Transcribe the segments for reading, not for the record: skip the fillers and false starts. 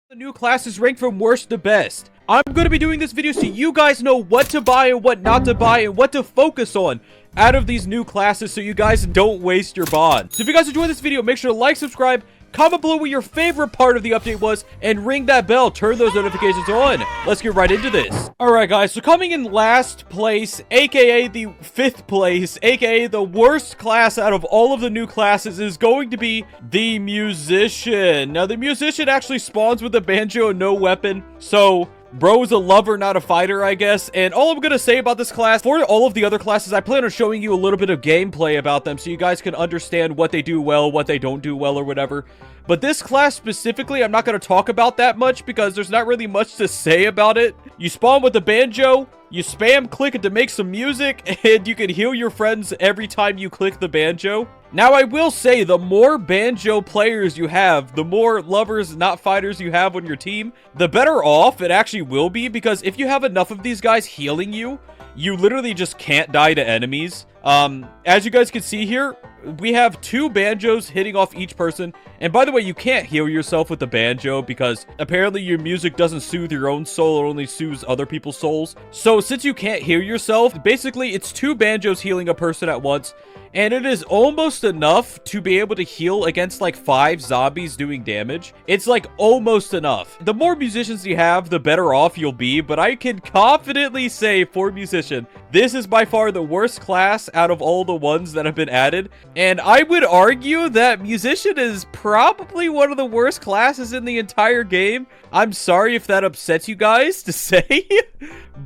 The new classes rank from worst to best. I'm going to be doing this video so you guys know what to buy and what not to buy and what to focus on out of these new classes so you guys don't waste your bond. So if you guys enjoyed this video, make sure to like, subscribe, comment below what your favorite part of the update was, and ring that bell. Turn those notifications on. Let's get right into this. Alright guys, so coming in last place, aka the 5th place, aka the worst class out of all of the new classes, is going to be the Musician. Now the Musician actually spawns with a banjo and no weapon, so bro is a lover, not a fighter, I guess. And all I'm gonna say about this class, for all of the other classes, I plan on showing you a little bit of gameplay about them so you guys can understand what they do well, what they don't do well, or whatever. But this class specifically, I'm not gonna talk about that much because there's not really much to say about it. You spawn with the banjo, you spam click it to make some music, and you can heal your friends every time you click the banjo. Now, I will say, the more banjo players you have, the more lovers, not fighters, you have on your team, the better off it actually will be, because if you have enough of these guys healing you, you literally just can't die to enemies. As you guys can see here, we have 2 banjos hitting off each person. And by the way, you can't heal yourself with the banjo because apparently your music doesn't soothe your own soul, it only soothes other people's souls. So since you can't heal yourself, basically it's 2 banjos healing a person at once. And it is almost enough to be able to heal against like 5 zombies doing damage. It's like almost enough. The more musicians you have, the better off you'll be. But I can confidently say for Musician, this is by far the worst class out of all the ones that have been added. And I would argue that Musician is probably one of the worst classes in the entire game. I'm sorry if that upsets you guys to say.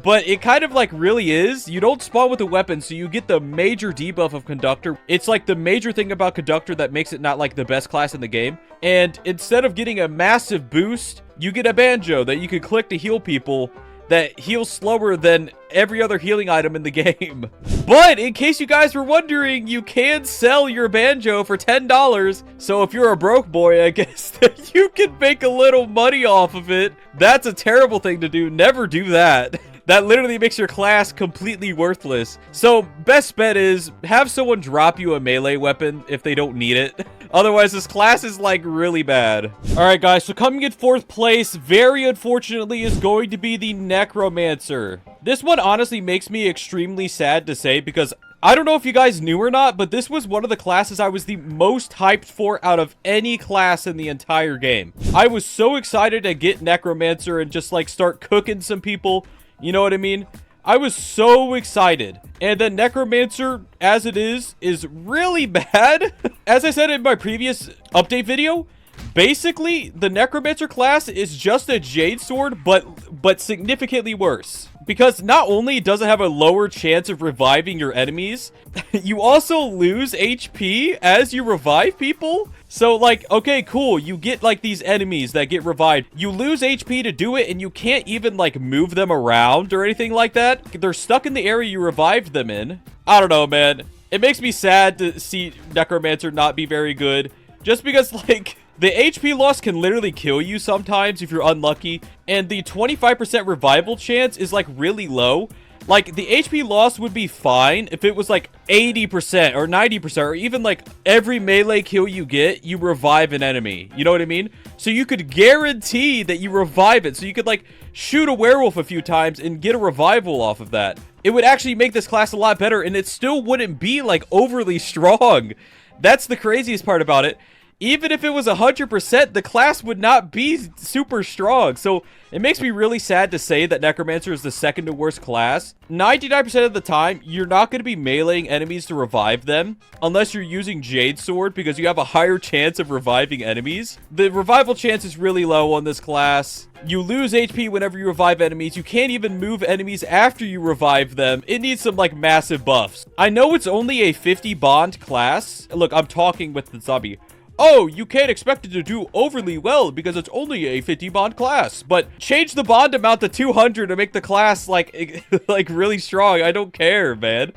But it kind of like really is. You don't spawn with a weapon, so you get the major debuff of Conductor. It's like the major thing about Conductor that makes it not like the best class in the game. And instead of getting a massive boost, you get a banjo that you can click to heal people that heals slower than every other healing item in the game. But in case you guys were wondering, you can sell your banjo for $10. So if you're a broke boy, I guess that you can make a little money off of it. That's a terrible thing to do. Never do that. That literally makes your class completely worthless. So, best bet is have someone drop you a melee weapon if they don't need it. Otherwise, this class is, like, really bad. Alright, guys, so coming in 4th place, very unfortunately, is going to be the Necromancer. This one honestly makes me extremely sad to say because I don't know if you guys knew or not, but this was one of the classes I was the most hyped for out of any class in the entire game. I was so excited to get Necromancer and just, like, start cooking some people. You know what I mean? I was so excited. And then Necromancer, as it is really bad. As I said in my previous update video, basically, the Necromancer class is just a Jade Sword, but significantly worse. Because not only does it have a lower chance of reviving your enemies, you also lose HP as you revive people. So, like, okay, cool, you get, like, these enemies that get revived. You lose HP to do it, and you can't even, like, move them around or anything like that. They're stuck in the area you revived them in. I don't know, man. It makes me sad to see Necromancer not be very good. Just because, like, the HP loss can literally kill you sometimes if you're unlucky. And the 25% revival chance is, like, really low. Like, the HP loss would be fine if it was, like, 80% or 90%, or even, like, every melee kill you get, you revive an enemy. You know what I mean? So you could guarantee that you revive it. So you could, like, shoot a werewolf a few times and get a revival off of that. It would actually make this class a lot better, and it still wouldn't be, like, overly strong. That's the craziest part about it. Even if it was 100%, the class would not be super strong. So it makes me really sad to say that Necromancer is the second to worst class. 99% of the time, you're not going to be meleeing enemies to revive them unless you're using Jade Sword because you have a higher chance of reviving enemies. The revival chance is really low on this class. You lose HP whenever you revive enemies. You can't even move enemies after you revive them. It needs some, like, massive buffs. I know it's only a 50 bond class. Look, I'm talking with the zombie. Oh, you can't expect it to do overly well because it's only a 50 bond class. But change the bond amount to 200 to make the class, like, like really strong. I don't care, man.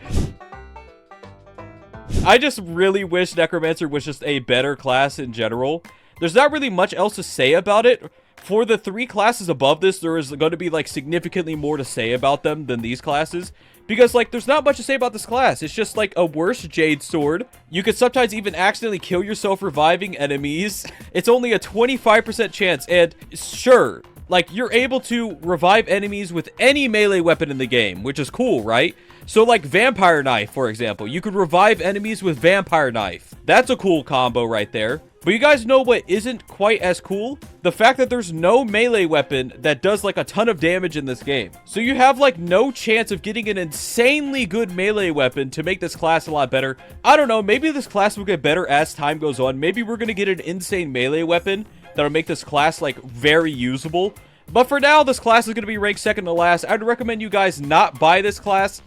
I just really wish Necromancer was just a better class in general. There's not really much else to say about it. for the 3 classes above this, there is going to be, like, significantly more to say about them than these classes. Because, like, there's not much to say about this class. It's just, like, a worse Jade Sword. You could sometimes even accidentally kill yourself reviving enemies. It's only a 25% chance. And, sure, like, you're able to revive enemies with any melee weapon in the game, which is cool, right? So, like, Vampire Knife, for example. You could revive enemies with Vampire Knife. That's a cool combo right there. But you guys know what isn't quite as cool? The fact that there's no melee weapon that does, like, a ton of damage in this game. So you have, like, no chance of getting an insanely good melee weapon to make this class a lot better. I don't know, maybe this class will get better as time goes on. Maybe we're gonna get an insane melee weapon that'll make this class, like, very usable. But for now, this class is going to be ranked second to last. I'd recommend you guys not buy this class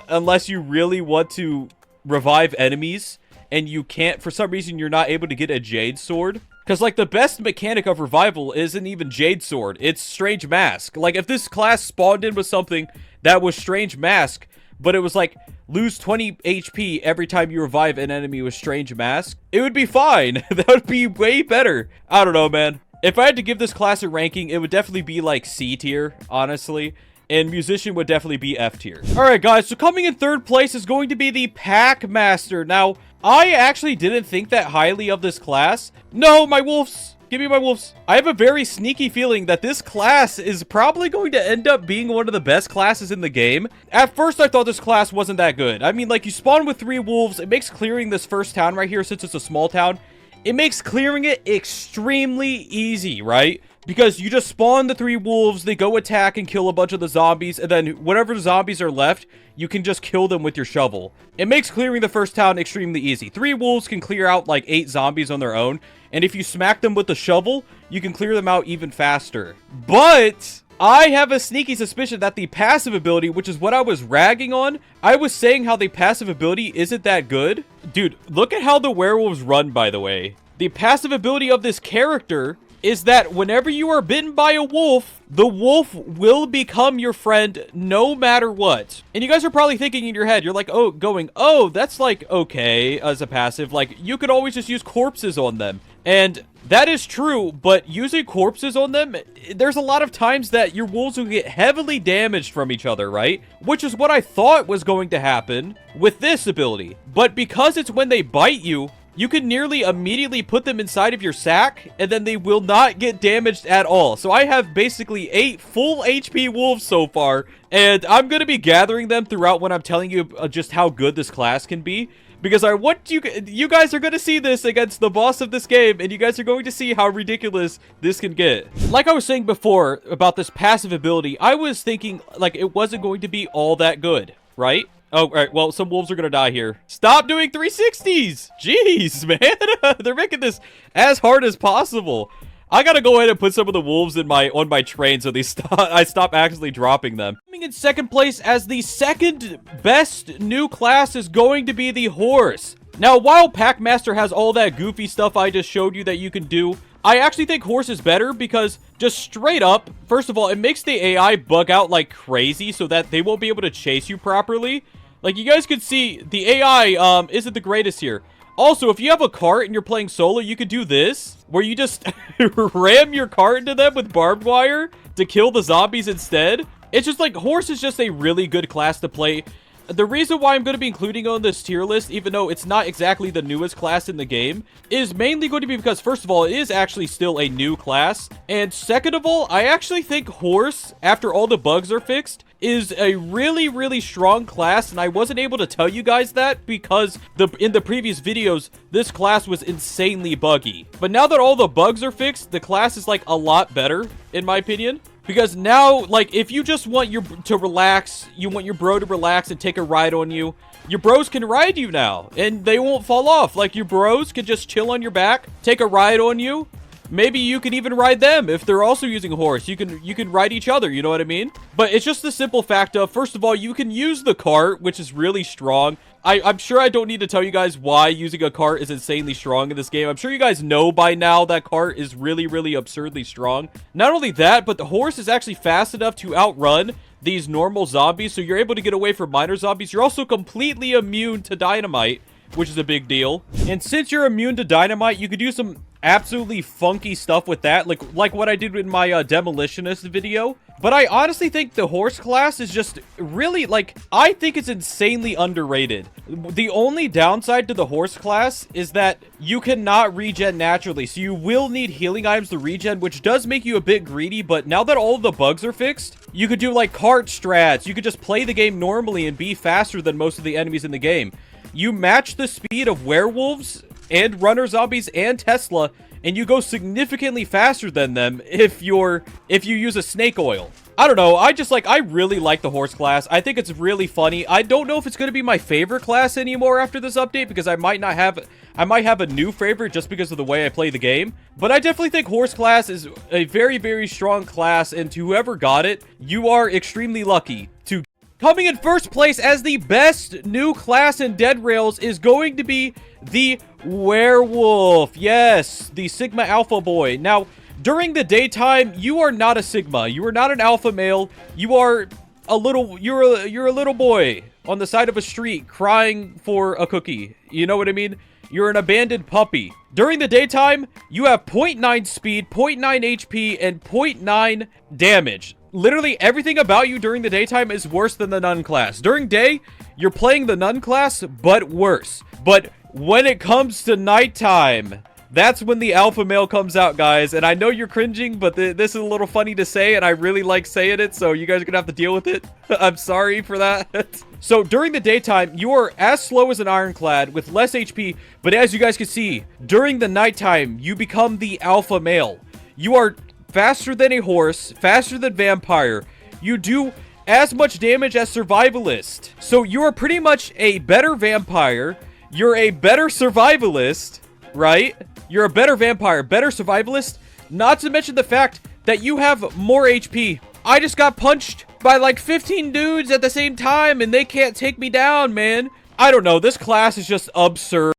unless you really want to revive enemies and you can't, for some reason, you're not able to get a Jade Sword. Because, like, the best mechanic of revival isn't even Jade Sword. It's Strange Mask. Like, if this class spawned in with something that was Strange Mask, but it was, like, lose 20 HP every time you revive an enemy with Strange Mask, it would be fine. That would be way better. I don't know, man. If I had to give this class a ranking, it would definitely be, like, C tier, honestly. And Musician would definitely be F tier. Alright, guys, so coming in third place is going to be the Packmaster. Now, I actually didn't think that highly of this class. No, my wolves! Give me my wolves. I have a very sneaky feeling that this class is probably going to end up being one of the best classes in the game. At first, I thought this class wasn't that good. I mean, like, you spawn with 3 wolves. It makes clearing this first town right here, since it's a small town, it makes clearing it extremely easy, right? Because you just spawn the 3 wolves, they go attack and kill a bunch of the zombies, and then whatever zombies are left, you can just kill them with your shovel. It makes clearing the first town extremely easy. 3 wolves can clear out like 8 zombies on their own, and if you smack them with the shovel, you can clear them out even faster. But I have a sneaky suspicion that the passive ability, which is what I was ragging on, I was saying how the passive ability isn't that good. Dude, look at how the werewolves run, by the way. The passive ability of this character is that whenever you are bitten by a wolf, the wolf will become your friend no matter what. And you guys are probably thinking in your head, you're like, oh, that's like okay as a passive. Like, you could always just use corpses on them. And that is true, but using corpses on them, there's a lot of times that your wolves will get heavily damaged from each other, right? Which is what I thought was going to happen with this ability. But because it's when they bite you, you can nearly immediately put them inside of your sack, and then they will not get damaged at all. So I have basically 8 full HP wolves so far, and I'm going to be gathering them throughout when I'm telling you just how good this class can be. Because I want you guys are going to see this against the boss of this game, and you guys are going to see how ridiculous this can get. Like I was saying before about this passive ability, I was thinking like it wasn't going to be all that good, right? Oh, all right. Well, some wolves are going to die here. Stop doing 360s. Jeez, man. They're making this as hard as possible. I got to go ahead and put some of the wolves in on my train so I stop actually dropping them. Coming in second place as the second best new class is going to be the Horse. Now, while Packmaster has all that goofy stuff I just showed you that you can do, I actually think Horse is better because just straight up, first of all, it makes the AI bug out like crazy so that they won't be able to chase you properly. Like, you guys can see, the AI isn't the greatest here. Also, if you have a cart and you're playing solo, you could do this, where you just ram your cart into them with barbed wire to kill the zombies instead. It's just like, Horse is just a really good class to play. The reason why I'm going to be including on this tier list, even though it's not exactly the newest class in the game, is mainly going to be because, first of all, it is actually still a new class. And second of all, I actually think Horse, after all the bugs are fixed, is a really, really strong class, and I wasn't able to tell you guys that because in the previous videos, this class was insanely buggy. But now that all the bugs are fixed, the class is, like, a lot better, in my opinion. Because now, like, if you just want to relax, you want your bro to relax and take a ride on you, your bros can ride you now, and they won't fall off. Like, your bros can just chill on your back, take a ride on you. Maybe you can even ride them if they're also using Horse. You can ride each other, you know what I mean? But it's just the simple fact of, first of all, you can use the cart, which is really strong. I'm sure I don't need to tell you guys why using a cart is insanely strong in this game. I'm sure you guys know by now that cart is really, really absurdly strong. Not only that, but the Horse is actually fast enough to outrun these normal zombies, so you're able to get away from minor zombies. You're also completely immune to dynamite, which is a big deal. And since you're immune to dynamite, you could do some absolutely funky stuff with that, like what I did in my demolitionist video. But I honestly think the horse class is just really, like, I think it's insanely underrated. The only downside to the horse class is that you cannot regen naturally, so you will need healing items to regen, which does make you a bit greedy. But now that all of the bugs are fixed, you could do like cart strats. You could just play the game normally and be faster than most of the enemies in the game. You match the speed of werewolves and runner zombies and Tesla, and you go significantly faster than them if you use a snake oil. I don't know, I really like the horse class. I think it's really funny. I don't know if it's going to be my favorite class anymore after this update, because I might have a new favorite just because of the way I play the game. But I definitely think horse class is a very, very strong class, and to whoever got it, you are extremely lucky to. Coming in first place as the best new class in Dead Rails is going to be the werewolf. Yes, the Sigma Alpha boy. Now, during the daytime, you are not a Sigma. You are not an alpha male. You are a little, you're a little boy on the side of a street crying for a cookie. You know what I mean? You're an abandoned puppy. During the daytime, you have 0.9 speed, 0.9 HP, and 0.9 damage. Literally everything about you during the daytime is worse than the nun class. During day, you're playing the nun class, but worse. But when it comes to nighttime, that's when the alpha male comes out, guys. And I know you're cringing, but this is a little funny to say, and I really like saying it, so you guys are gonna have to deal with it. I'm sorry for that. So during the daytime, you are as slow as an ironclad with less HP, but as you guys can see, during the nighttime, you become the alpha male. You are faster than a horse, faster than vampire. You do as much damage as survivalist. So you are pretty much a better vampire. You're a better survivalist, right? You're a better vampire, better survivalist. Not to mention the fact that you have more HP. I just got punched by like 15 dudes at the same time and they can't take me down, man. I don't know. This class is just absurd.